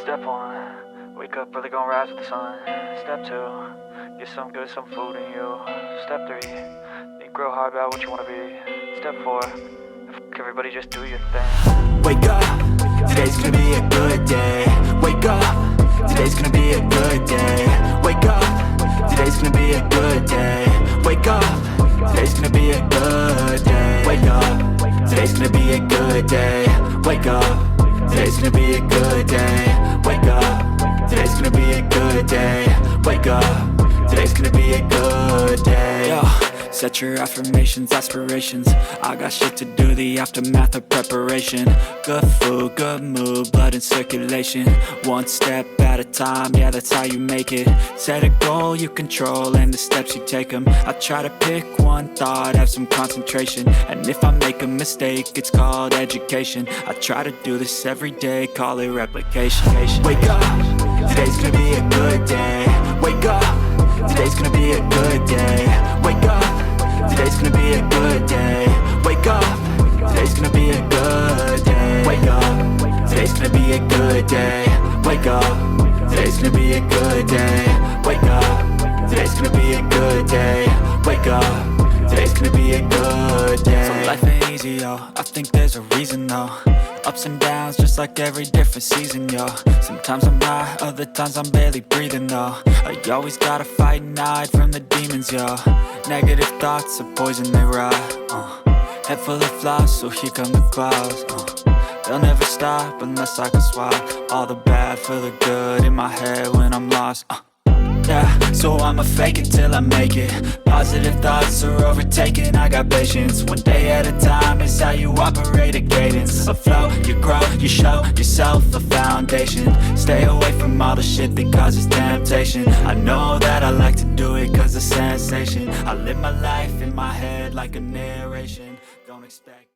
Step 1, wake up early, gonna rise with the sun. Step 2, get some good, some food in you. Step 3, think real hard about what you wanna be. Step 4, everybody just do your thing. Wake up, today's gonna be a good day. Wake up, today's gonna be a good day. Wake up, today's gonna be a good day. Wake up, today's gonna be a good day. Wake up, today's gonna be a good day. Wake up, today's gonna be a good day. Wake up, today's gonna be a good day. Wake up, today's gonna be a good day. Yo, set your affirmations, aspirations. I got shit to do, the aftermath of preparation. Good food, good mood, blood in circulation. One step at a time, yeah, that's how you make it. Set a goal you control and the steps you take them. I try to pick one thought, have some concentration. And if I make a mistake, it's called education. I try to do this every day, call it replication. Wake up, today's gonna be a good day. Wake up, today's gonna be a good day. Wake up, today's gonna be a good day. Wake up, today's gonna be a good day. Wake up, today's gonna be a good day. Wake up, today's gonna be a good day. Wake up, today's gonna be a good day. Wake up, today's gonna be a good day. So life ain't easy, yo, I think there's a reason though. Ups and downs, just like every different season, yo. Sometimes I'm high, other times I'm barely breathing, though. I always gotta fight and hide from the demons, yo. Negative thoughts are poison, they rot. Head full of flies, so here come the clouds. They'll never stop unless I can swap all the bad for the good in my head when I'm lost. Yeah, so I'ma fake it till I make it. Positive thoughts are overtaken, I got patience. One day at a time is how you operate a cadence. A flow, you grow, you show yourself a foundation. Stay away from all the shit that causes temptation. I know that I like to do it cause it's sensation. I live my life in my head like a narration. Don't expect